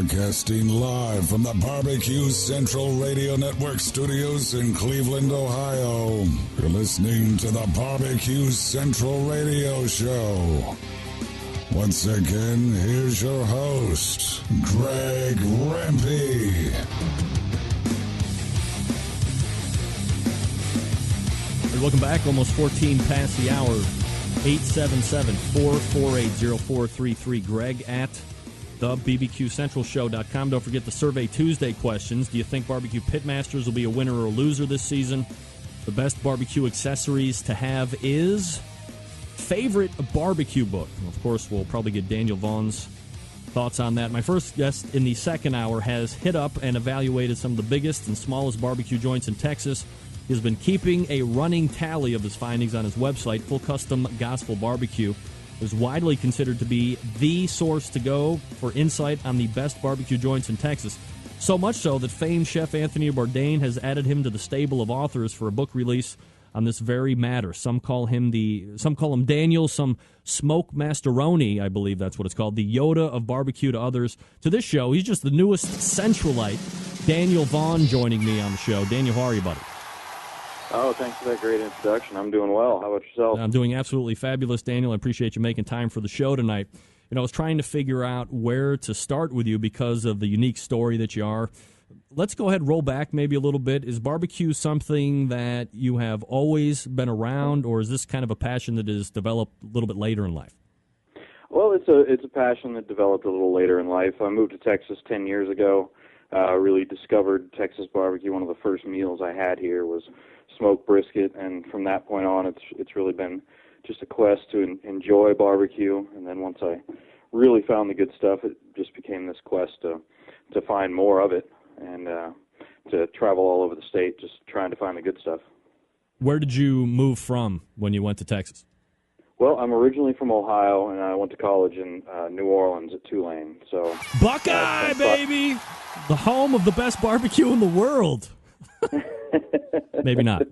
Broadcasting live from the Barbecue Central Radio Network studios in Cleveland, Ohio. You're listening to the Barbecue Central Radio Show. Once again, here's your host, Greg Rempe. Welcome back. Almost 14 past the hour. 877-448-0433. Greg at thebbqcentralshow.com. Don't forget the Survey Tuesday questions. Do you think Barbecue Pitmasters will be a winner or a loser this season? The best barbecue accessories to have is favorite barbecue book. Of course, we'll probably get Daniel Vaughn's thoughts on that. My first guest in the second hour has hit up and evaluated some of the biggest and smallest barbecue joints in Texas. He has been keeping a running tally of his findings on his website. Full Custom Gospel Barbecue is widely considered to be the source to go for insight on the best barbecue joints in Texas. So much so that famed chef Anthony Bourdain has added him to the stable of authors for a book release on this very matter. Some call him Daniel, some Smoke Masteroni, I believe that's what it's called, the Yoda of barbecue to others. To this show, he's just the newest Centralite. Daniel Vaughn joining me on the show. Daniel, how are you, buddy? Oh, thanks for that great introduction. I'm doing well. How about yourself? I'm doing absolutely fabulous, Daniel. I appreciate you making time for the show tonight. I was trying to figure out where to start with you because of the unique story that you are. Let's go ahead and roll back maybe a little bit. Is barbecue something that you have always been around, or is this kind of a passion that is developed a little bit later in life? Well, it's a passion that developed a little later in life. I moved to Texas 10 years ago. Really discovered Texas barbecue. One of the first meals I had here was smoked brisket, and from that point on, it's really been just a quest to enjoy barbecue. And then once I really found the good stuff, it just became this quest to find more of it and to travel all over the state just trying to find the good stuff. Where did you move from when you went to Texas? Well, I'm originally from Ohio, and I went to college in New Orleans at Tulane. So Buckeye, baby! The home of the best barbecue in the world. Maybe not.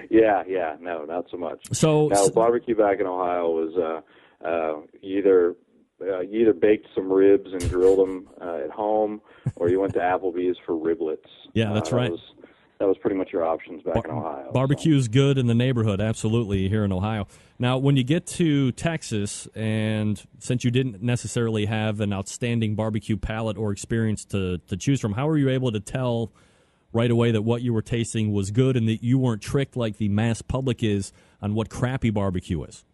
Yeah, no, not so much. So barbecue back in Ohio was you either baked some ribs and grilled them at home, or you went to Applebee's for riblets. Yeah, that's right. That was pretty much your options back in Ohio. Barbecue's good in the neighborhood, absolutely, here in Ohio. Now, when you get to Texas, and since you didn't necessarily have an outstanding barbecue palate or experience to choose from, how were you able to tell right away that what you were tasting was good and that you weren't tricked like the mass public is on what crappy barbecue is?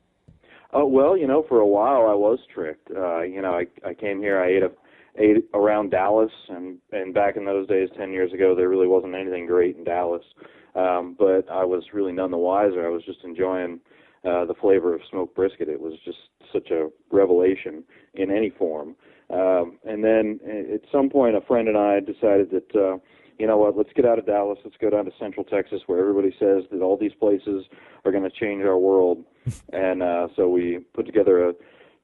Well, for a while I was tricked. I came here, I ate around Dallas, and back in those days, 10 years ago, there really wasn't anything great in Dallas. But I was really none the wiser. I was just enjoying the flavor of smoked brisket. It was just such a revelation in any form. And then at some point, a friend and I decided that, you know what, let's get out of Dallas, let's go down to Central Texas where everybody says that all these places are going to change our world. And so we put together a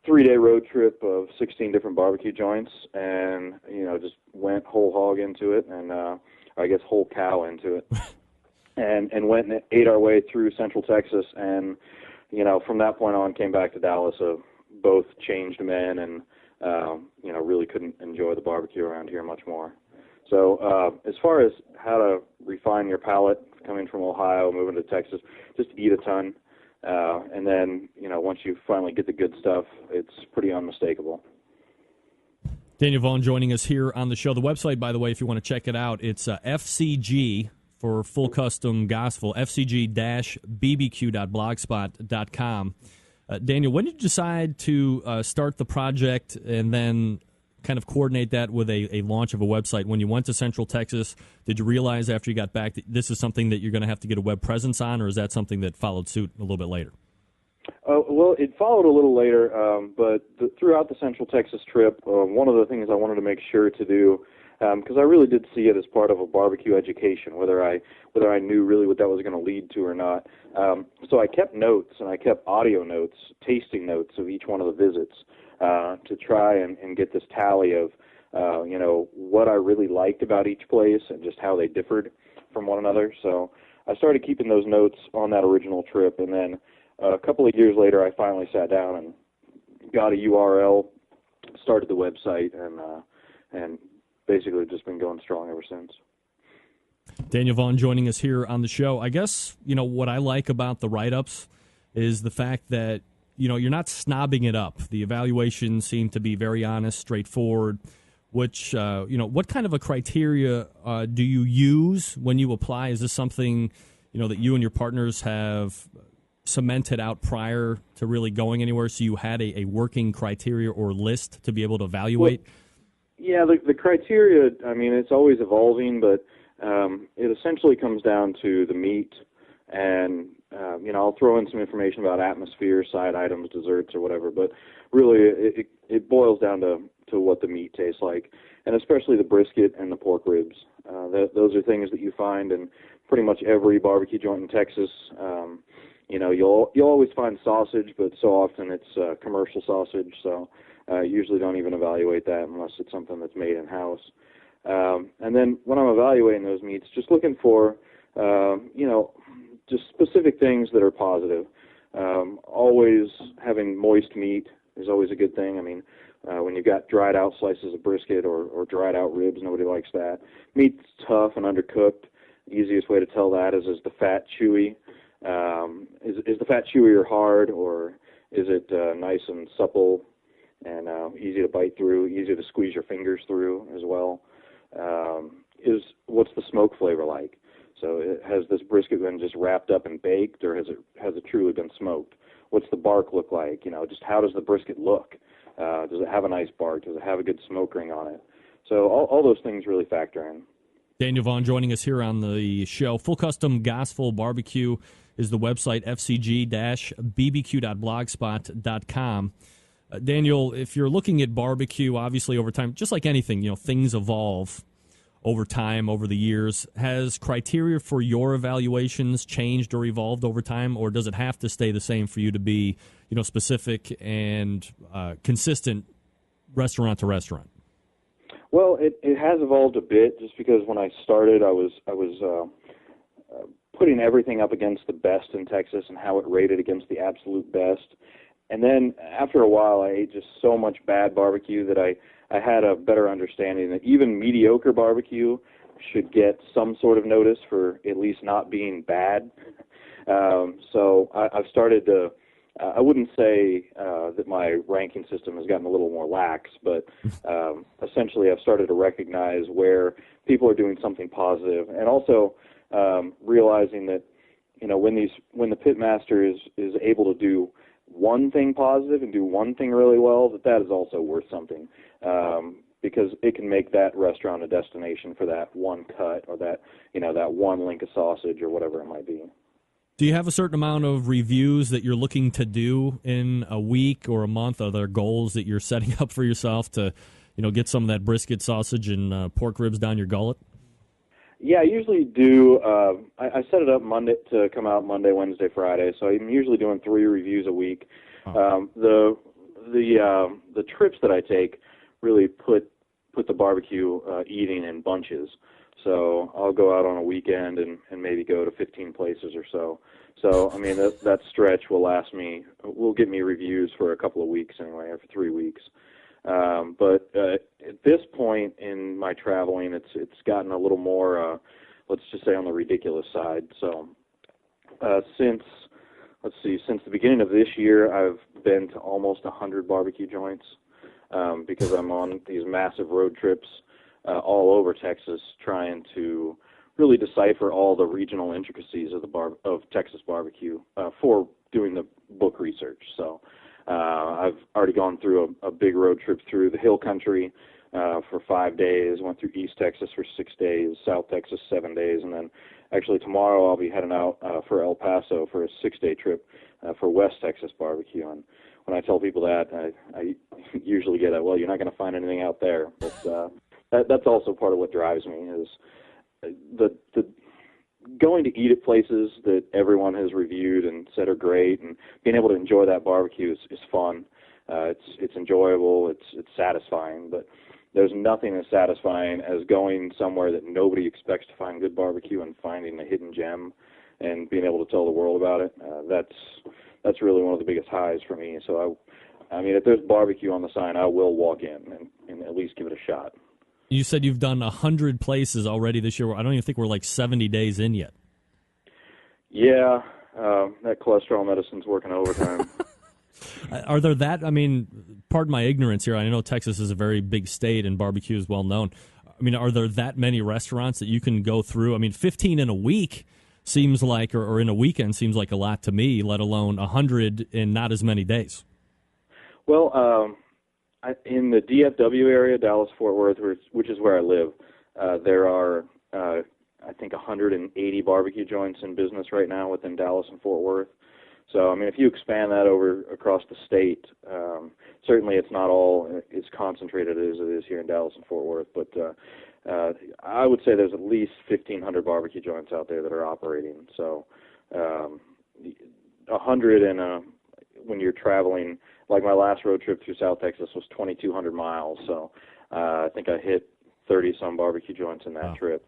3-day road trip of 16 different barbecue joints and, just went whole hog into it and I guess whole cow into it and went and ate our way through Central Texas and, from that point on came back to Dallas both changed men and, really couldn't enjoy the barbecue around here much more. So as far as how to refine your palate coming from Ohio, moving to Texas, just eat a ton. And then, once you finally get the good stuff, it's pretty unmistakable. Daniel Vaughn joining us here on the show. The website, by the way, if you want to check it out, it's FCG for Full Custom Gospel, fcg-bbq.blogspot.com. Daniel, when did you decide to start the project and then kind of coordinate that with a launch of a website? When you went to Central Texas, did you realize after you got back that this is something that you're going to have to get a web presence on, or is that something that followed suit a little bit later? Well, it followed a little later, but throughout the Central Texas trip, one of the things I wanted to make sure to do, because I really did see it as part of a barbecue education, whether I knew really what that was going to lead to or not. So I kept notes, and I kept audio notes, tasting notes of each one of the visits to try and get this tally of, what I really liked about each place and just how they differed from one another. So I started keeping those notes on that original trip, and then a couple of years later, I finally sat down and got a URL, started the website, and and basically just been going strong ever since. Daniel Vaughn joining us here on the show. I guess, what I like about the write-ups is the fact that, you're not snobbing it up. The evaluations seem to be very honest, straightforward, which, what kind of a criteria do you use when you apply? Is this something, that you and your partners have cemented out prior to really going anywhere, so you had a working criteria or list to be able to evaluate? Well, yeah, the criteria, it's always evolving, but it essentially comes down to the meat, and I'll throw in some information about atmosphere, side items, desserts, or whatever, but really it boils down to what the meat tastes like, and especially the brisket and the pork ribs. Those are things that you find in pretty much every barbecue joint in Texas. You'll always find sausage, but so often it's commercial sausage, so usually don't even evaluate that unless it's something that's made in-house. And then when I'm evaluating those meats, just looking for, just specific things that are positive. Always having moist meat is always a good thing. When you've got dried out slices of brisket or dried out ribs, nobody likes that. Meat's tough and undercooked. The easiest way to tell that is the fat chewy? Is the fat chewy or hard, or is it nice and supple and easy to bite through, easy to squeeze your fingers through as well? What's the smoke flavor like? So has this brisket been just wrapped up and baked, or has it truly been smoked? What's the bark look like? Just how does the brisket look? Does it have a nice bark? Does it have a good smoke ring on it? So all those things really factor in. Daniel Vaughn joining us here on the show. Full Custom Gospel Barbecue is the website, fcg-bbq.blogspot.com. Daniel, if you're looking at barbecue, obviously over time, just like anything, things evolve over time, over the years. Has criteria for your evaluations changed or evolved over time, or does it have to stay the same for you to be, specific and consistent restaurant to restaurant? Well, it has evolved a bit, just because when I started, I was putting everything up against the best in Texas and how it rated against the absolute best. And then after a while, I ate just so much bad barbecue that I had a better understanding that even mediocre barbecue should get some sort of notice for at least not being bad. So I've started to, I wouldn't say that my ranking system has gotten a little more lax, but essentially I've started to recognize where people are doing something positive, and also realizing that, when the pitmaster is able to do one thing positive and do one thing really well, that is also worth something, because it can make that restaurant a destination for that one cut, or that one link of sausage, or whatever it might be. Do you have a certain amount of reviews that you're looking to do in a week or a month? Are there goals that you're setting up for yourself to, get some of that brisket, sausage, and pork ribs down your gullet? Yeah, I usually do. I set it up Monday to come out Monday, Wednesday, Friday. So I'm usually doing 3 reviews a week. Oh. The trips that I take really put the barbecue eating in bunches. So I'll go out on a weekend and maybe go to 15 places or so. So that stretch will get me reviews for a couple of weeks anyway, or for 3 weeks. But at this point in my traveling, it's gotten a little more, let's just say, on the ridiculous side. So since the beginning of this year, I've been to almost 100 barbecue joints, because I'm on these massive road trips all over Texas, trying to really decipher all the regional intricacies of Texas barbecue for doing the book research. So I've already gone through a big road trip through the Hill Country for 5 days, went through East Texas for 6 days, South Texas 7 days, and then actually tomorrow I'll be heading out for El Paso for a 6-day trip for West Texas barbecue. And when I tell people that, I usually get that, well, you're not going to find anything out there. But that's also part of what drives me, is the going to eat at places that everyone has reviewed and said are great, and being able to enjoy that barbecue is fun. It's enjoyable. It's satisfying. But there's nothing as satisfying as going somewhere that nobody expects to find good barbecue and finding a hidden gem and being able to tell the world about it. That's really one of the biggest highs for me. So if there's barbecue on the sign, I will walk in and at least give it a shot. You said you've done 100 places already this year. I don't even think we're like 70 days in yet. Yeah, that cholesterol medicine's working overtime. Are there that, I mean, pardon my ignorance here, I know Texas is a very big state and barbecue is well known. I mean, are there that many restaurants that you can go through? I mean, 15 in a week seems like, or in a weekend seems like a lot to me, let alone 100 in not as many days. Well, in the DFW area, Dallas-Fort Worth, which is where I live, there are, I think, 180 barbecue joints in business right now within Dallas and Fort Worth. So, I mean, if you expand that over across the state, certainly it's not all as concentrated as it is here in Dallas and Fort Worth, but I would say there's at least 1,500 barbecue joints out there that are operating. So, 100 when you're traveling, like my last road trip through South Texas was 2,200 miles, so I think I hit 30-some barbecue joints in that trip.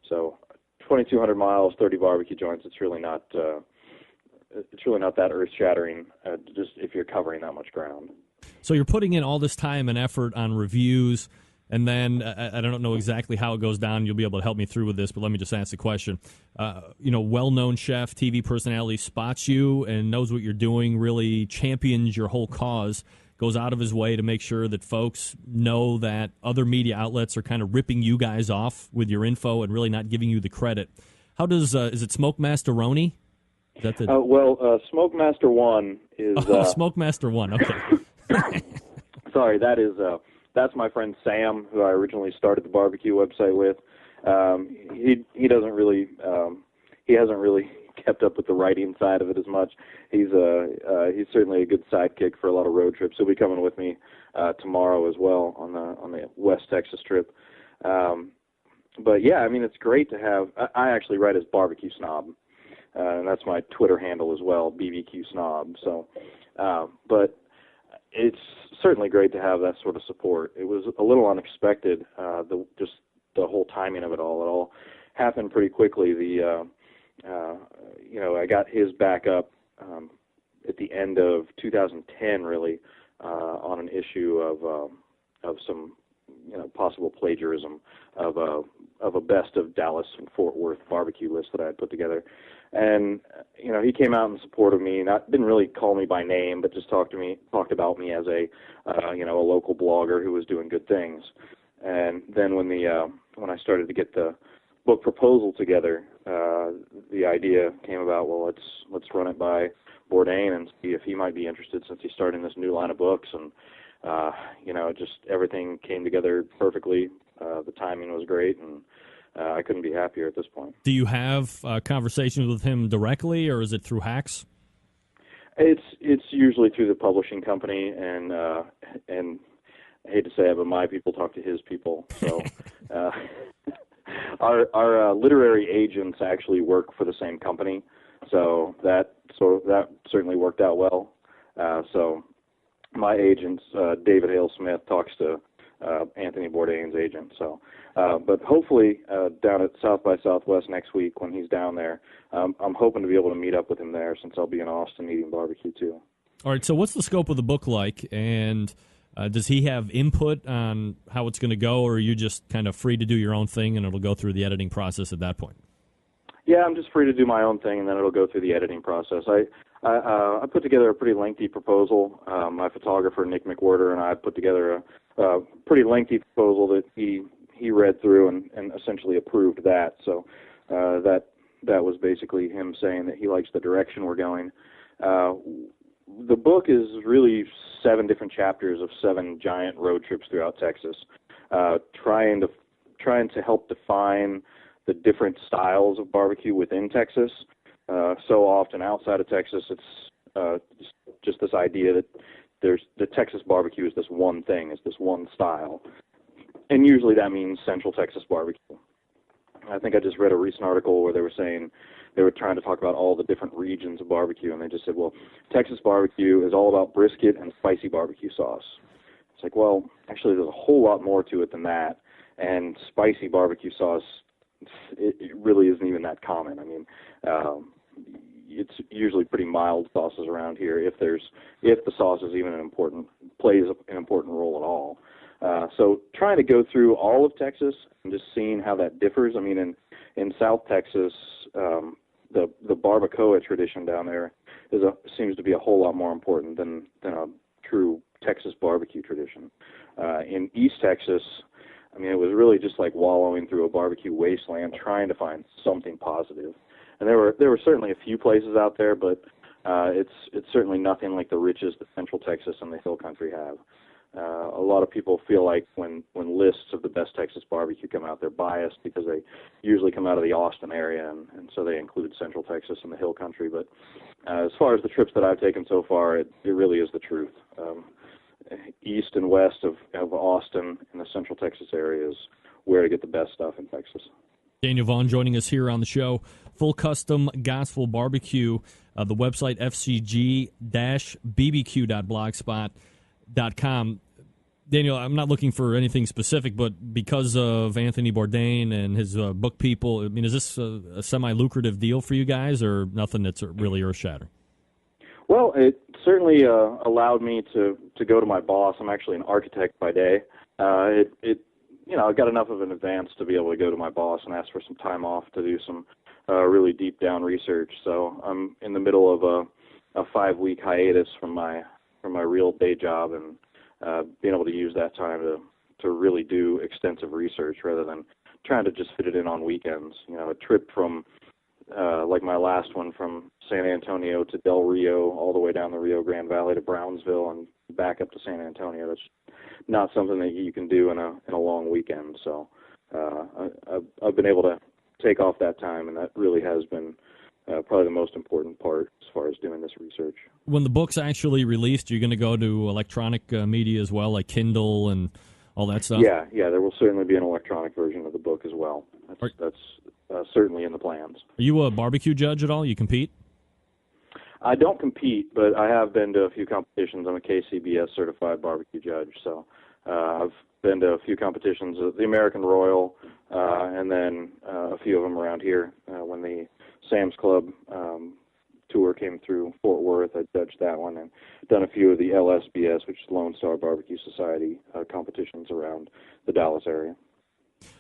So 2,200 miles, 30 barbecue joints, it's really not that earth-shattering, just if you're covering that much ground. So you're putting in all this time and effort on reviews, and then I don't know exactly how it goes down. You'll be able to help me through with this, but let me just ask the question. Well-known chef, TV personality spots you and knows what you're doing, really champions your whole cause, goes out of his way to make sure that folks know that other media outlets are kind of ripping you guys off with your info and really not giving you the credit. How does is it Smoke Master Roney? Is that the... Smoke Master 1 is... Smoke Master 1, okay. Sorry, that's my friend Sam, who I originally started the barbecue website with. He doesn't really he hasn't really kept up with the writing side of it as much. He's certainly a good sidekick for a lot of road trips. He'll be coming with me tomorrow as well on the West Texas trip. But yeah, I mean, it's great to have. I actually write as Barbecue Snob, and that's my Twitter handle as well, BBQ Snob. So, but it's certainly great to have that sort of support. It was a little unexpected, just the whole timing of it all. It all happened pretty quickly. I got his backup at the end of 2010, really, on an issue of some possible plagiarism of a best of Dallas and Fort Worth barbecue list that I had put together. And he came out in support of me. Didn't really call me by name, but just talked about me as a local blogger who was doing good things. And then when I started to get the book proposal together, the idea came about. Well, let's run it by Bourdain and see if he might be interested, since he's starting this new line of books. And just everything came together perfectly. The timing was great, and I couldn't be happier at this point. Do you have conversations with him directly, or is it through hacks? It's usually through the publishing company, and I hate to say it, but my people talk to his people. So our literary agents actually work for the same company, so that certainly worked out well. So my agent, David Hale Smith, talks to Anthony Bourdain's agent. So, but hopefully down at South by Southwest next week when he's down there, I'm hoping to be able to meet up with him there, since I'll be in Austin eating barbecue too. All right. So, what's the scope of the book like, and does he have input on how it's going to go, or are you just kind of free to do your own thing and it'll go through the editing process at that point? Yeah, I'm just free to do my own thing, and then it'll go through the editing process. I put together a pretty lengthy proposal. My photographer, Nick McWhirter, and I put together a pretty lengthy proposal that he read through and essentially approved that. So that was basically him saying that he likes the direction we're going. The book is really 7 different chapters of 7 giant road trips throughout Texas, trying to help define the different styles of barbecue within Texas. So often outside of Texas, it's just this idea that the Texas barbecue is this one thing, is this one style. And usually that means Central Texas barbecue. I think I just read a recent article where they were trying to talk about all the different regions of barbecue, and they just said, well, Texas barbecue is all about brisket and spicy barbecue sauce. It's like, well, actually there's a whole lot more to it than that, and spicy barbecue sauce, it really isn't even that common. I mean, it's usually pretty mild sauces around here, if the sauce is even plays an important role at all. So trying to go through all of Texas and just seeing how that differs. I mean, in South Texas, the barbacoa tradition down there seems to be a whole lot more important than a true Texas barbecue tradition. In East Texas, I mean, it was really just like wallowing through a barbecue wasteland, trying to find something positive. And there were certainly a few places out there, but it's certainly nothing like the riches that Central Texas and the Hill Country have. A lot of people feel like when lists of the best Texas barbecue come out, they're biased because they usually come out of the Austin area, and so they include Central Texas and the Hill Country. But as far as the trips that I've taken so far, it really is the truth. East and west of Austin in the Central Texas area is where to get the best stuff in Texas. Daniel Vaughn joining us here on the show. Full Custom Gospel Barbecue, the website fcg-bbq.blogspot.com. Daniel, I'm not looking for anything specific, but because of Anthony Bourdain and his book people, I mean, is this a semi-lucrative deal for you guys, or nothing that's really earth-shattering? Well, it certainly allowed me to go to my boss. I'm actually an architect by day. I got enough of an advance to be able to go to my boss and ask for some time off to do some really deep down research. So I'm in the middle of a 5-week hiatus from my real day job, and being able to use that time to really do extensive research rather than trying to just fit it in on weekends. A trip from like my last one from San Antonio to Del Rio, all the way down the Rio Grande Valley to Brownsville and back up to San Antonio. That's not something that you can do in a long weekend. So I've been able to take off that time, and that really has been probably the most important part as far as doing this research. When the book's actually released, you're going to go to electronic media as well, like Kindle and all that stuff? Yeah, there will certainly be an electronic version of the book as well. That's certainly in the plans. Are you a barbecue judge at all? You compete? I don't compete, but I have been to a few competitions. I'm a KCBS certified barbecue judge, so I've been to a few competitions, the American Royal, and then a few of them around here. When the Sam's Club tour came through Fort Worth, I judged that one, and done a few of the LSBS, which is Lone Star Barbecue Society, competitions around the Dallas area.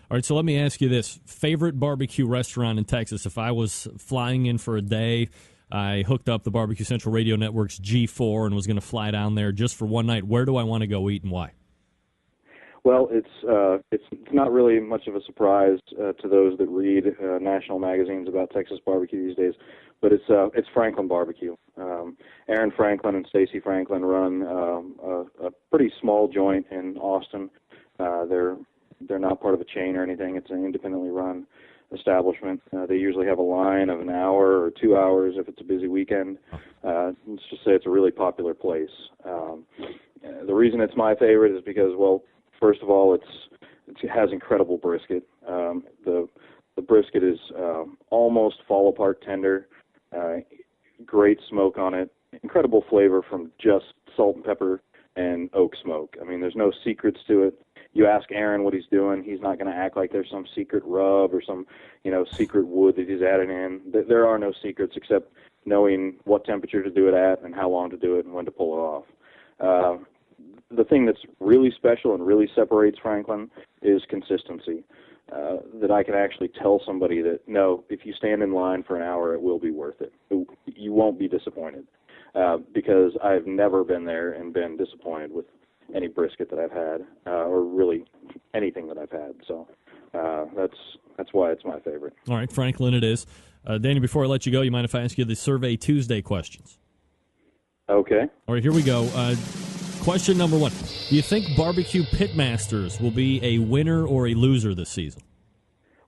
All right, so let me ask you this. Favorite barbecue restaurant in Texas? If I was flying in for a day, I hooked up the Barbecue Central Radio Network's G4 and was going to fly down there just for one night, where do I want to go eat and why? Well, it's not really much of a surprise to those that read national magazines about Texas barbecue these days, but it's Franklin Barbecue. Aaron Franklin and Stacy Franklin run a pretty small joint in Austin. They're not part of a chain or anything. It's an independently run establishment. They usually have a line of an hour or 2 hours if it's a busy weekend. Let's just say it's a really popular place. The reason it's my favorite is because, well, first of all, it has incredible brisket. The brisket is almost fall apart tender. Great smoke on it. Incredible flavor from just salt and pepper and oak smoke. I mean, there's no secrets to it. You ask Aaron what he's doing, he's not going to act like there's some secret rub or some, secret wood that he's added in. There are no secrets except knowing what temperature to do it at and how long to do it and when to pull it off. The thing that's really special and really separates Franklin is consistency. That I can actually tell somebody that, no, if you stand in line for an hour, it will be worth it. You won't be disappointed. Because I've never been there and been disappointed with any brisket that I've had, or really anything that I've had. So that's why it's my favorite. All right, Franklin it is. Danny, before I let you go, you mind if I ask you the Survey Tuesday questions? Okay. All right, here we go. Question number 1. Do you think Barbecue Pitmasters will be a winner or a loser this season?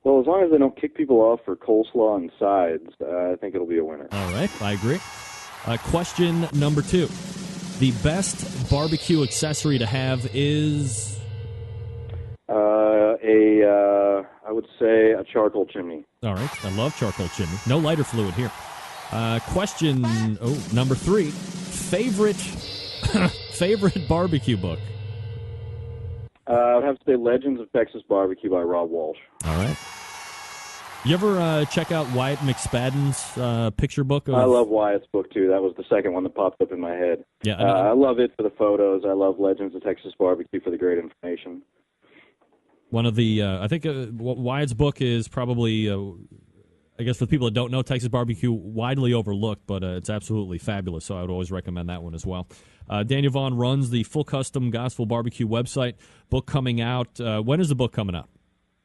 Well, as long as they don't kick people off for coleslaw and sides, I think it'll be a winner. All right, I agree. Question number 2. The best barbecue accessory to have is? I would say a charcoal chimney. All right, I love charcoal chimney. No lighter fluid here. Question number 3. Favorite barbecue book? I would have to say Legends of Texas Barbecue by Rob Walsh. All right. You ever check out Wyatt McSpadden's picture book? I love Wyatt's book, too. That was the second one that popped up in my head. Yeah, I love it for the photos. I love Legends of Texas BBQ for the great information. One of the, I think Wyatt's book is probably, I guess for the people that don't know, Texas BBQ, widely overlooked, but it's absolutely fabulous, so I would always recommend that one as well. Daniel Vaughn runs the Full Custom Gospel Barbecue website. Book coming out. When is the book coming out?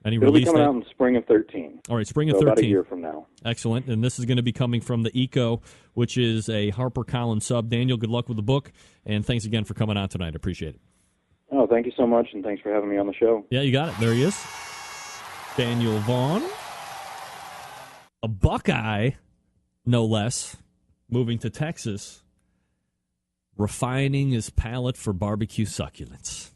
Any It'll release be coming date? out in spring of 13. All right, spring of so 13. About a year from now. Excellent. And this is going to be coming from the Eco, which is a HarperCollins sub. Daniel, good luck with the book, and thanks again for coming on tonight. I appreciate it. Oh, thank you so much, and thanks for having me on the show. Yeah, you got it. There he is. Daniel Vaughn. A Buckeye, no less, moving to Texas, refining his palate for barbecue succulents.